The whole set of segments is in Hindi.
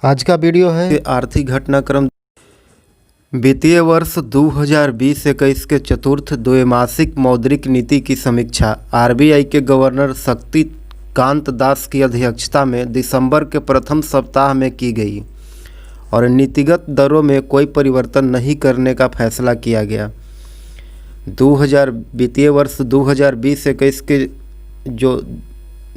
आज का वीडियो है आर्थिक घटनाक्रम वित्तीय वर्ष 2020-21 के चतुर्थ द्वैमासिक मौद्रिक नीति की समीक्षा। आरबीआई के गवर्नर शक्तिकांत दास की अध्यक्षता में दिसंबर के प्रथम सप्ताह में की गई और नीतिगत दरों में कोई परिवर्तन नहीं करने का फैसला किया गया। वित्तीय वर्ष 2020-21 के जो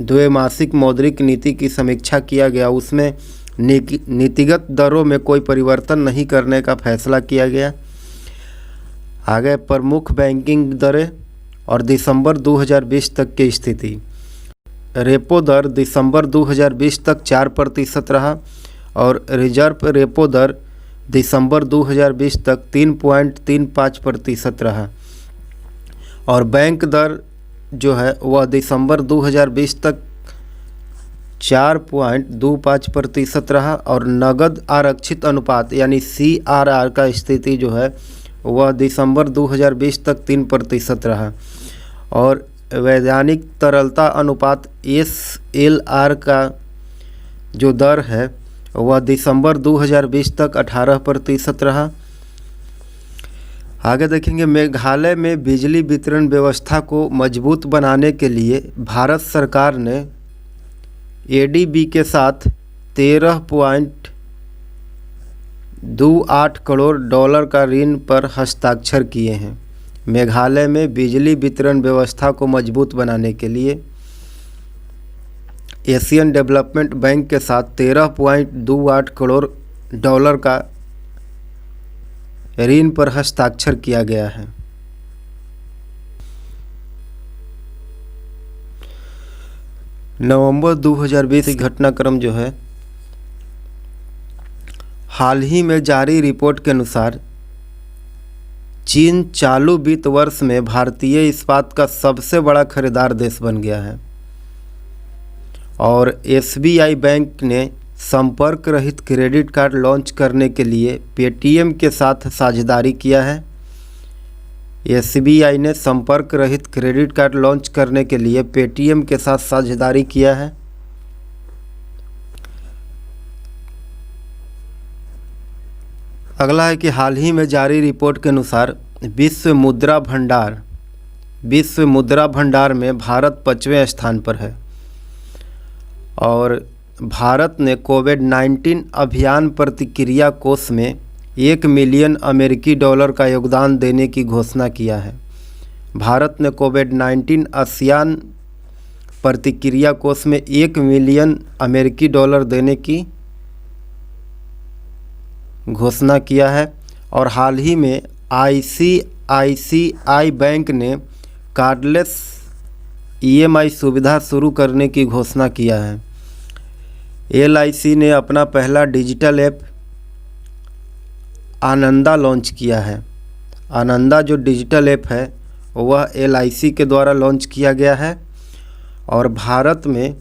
द्वैमासिक मौद्रिक नीति की समीक्षा किया गया उसमें नीतिगत दरों में कोई परिवर्तन नहीं करने का फैसला किया गया। आगे प्रमुख बैंकिंग दरें और दिसंबर 2020 तक की स्थिति। रेपो दर दिसंबर 2020 तक 4% रहा और रिजर्व रेपो दर दिसंबर 2020 तक 3.35% रहा और बैंक दर जो है वह दिसंबर 2020 तक 4.25% रहा और नगद आरक्षित अनुपात यानी CRR का स्थिति जो है वह दिसंबर 2020 तक 3% रहा और वैधानिक तरलता अनुपात SLR का जो दर है वह दिसंबर 2020 तक 18% रहा। आगे देखेंगे मेघालय में बिजली वितरण व्यवस्था को मजबूत बनाने के लिए भारत सरकार ने ADB के साथ 13.28 करोड़ डॉलर का ऋण पर हस्ताक्षर किए हैं। मेघालय में बिजली वितरण व्यवस्था को मजबूत बनाने के लिए एशियन डेवलपमेंट बैंक के साथ 13.28 करोड़ डॉलर का ऋण पर हस्ताक्षर किया गया है। नवंबर 2020 घटनाक्रम जो है हाल ही में जारी रिपोर्ट के अनुसार चीन चालू वित्त वर्ष में भारतीय इस्पात का सबसे बड़ा खरीदार देश बन गया है और SBI बैंक ने संपर्क रहित क्रेडिट कार्ड लॉन्च करने के लिए पेटीएम के साथ साझेदारी किया है। SBI ने संपर्क रहित क्रेडिट कार्ड लॉन्च करने के लिए पेटीएम के साथ साझेदारी किया है। अगला है कि हाल ही में जारी रिपोर्ट के अनुसार विश्व मुद्रा भंडार में भारत 5वें स्थान पर है और भारत ने कोविड-19 अभियान प्रतिक्रिया कोष में $1 मिलियन अमेरिकी डॉलर का योगदान देने की घोषणा किया है। भारत ने कोविड-19 अभियान प्रतिक्रिया कोष में $1 मिलियन अमेरिकी डॉलर देने की घोषणा किया है और हाल ही में ICICI बैंक ने कार्डलेस EMI सुविधा शुरू करने की घोषणा किया है। LIC ने अपना पहला डिजिटल ऐप आनंदा लॉन्च किया है। आनंदा जो डिजिटल ऐप है वह LIC के द्वारा लॉन्च किया गया है और भारत में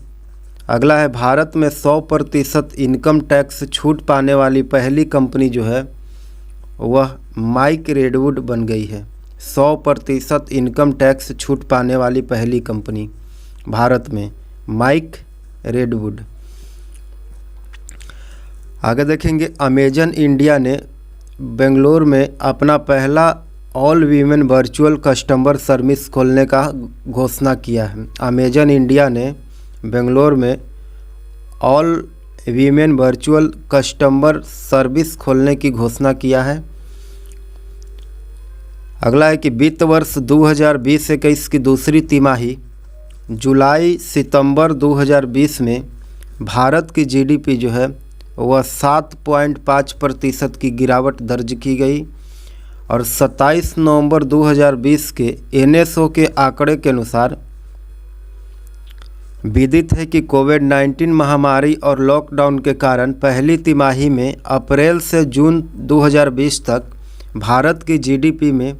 अगला है भारत में 100% इनकम टैक्स छूट पाने वाली पहली कंपनी जो है वह माइक रेडवुड बन गई है। 100% इनकम टैक्स छूट पाने वाली पहली कंपनी भारत में माइक रेडवुड। आगे देखेंगे अमेजन इंडिया ने बेंगलोर में अपना पहला all women virtual customer service खोलने का घोषणा किया है। अमेजन इंडिया ने बेंगलोर में all women virtual customer service खोलने की घोषणा किया है। अगला है कि वित्त वर्ष 2020-21 की दूसरी तिमाही जुलाई सितंबर 2020 में भारत की GDP जो है वह 7.5% की गिरावट दर्ज की गई और 27 नवंबर 2020 के NSO के आंकड़े के अनुसार विदित है कि कोविड-19 महामारी और लॉकडाउन के कारण पहली तिमाही में अप्रैल से जून 2020 तक भारत की GDP में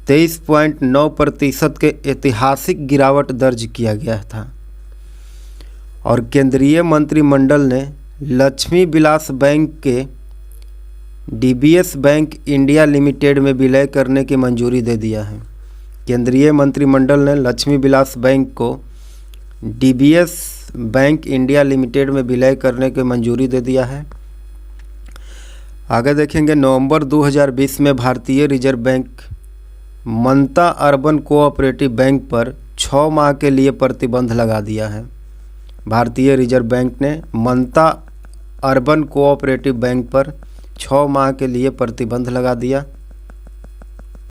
23.9% के ऐतिहासिक गिरावट दर्ज किया गया था और केंद्रीय मंत्रिमंडल ने लक्ष्मी विलास बैंक के DBS बैंक इंडिया लिमिटेड में विलय करने की मंजूरी दे दिया है। केंद्रीय मंत्रिमंडल ने लक्ष्मी विलास बैंक को DBS बैंक इंडिया लिमिटेड में विलय करने की मंजूरी दे दिया है। आगे देखेंगे, नवंबर 2020 में भारतीय रिजर्व बैंक मनता अर्बन कोऑपरेटिव बैंक पर 6 माह के लिए प्रतिबंध लगा दिया है। भारतीय रिजर्व बैंक ने मनता अर्बन कोऑपरेटिव बैंक पर 6 माह के लिए प्रतिबंध लगा दिया।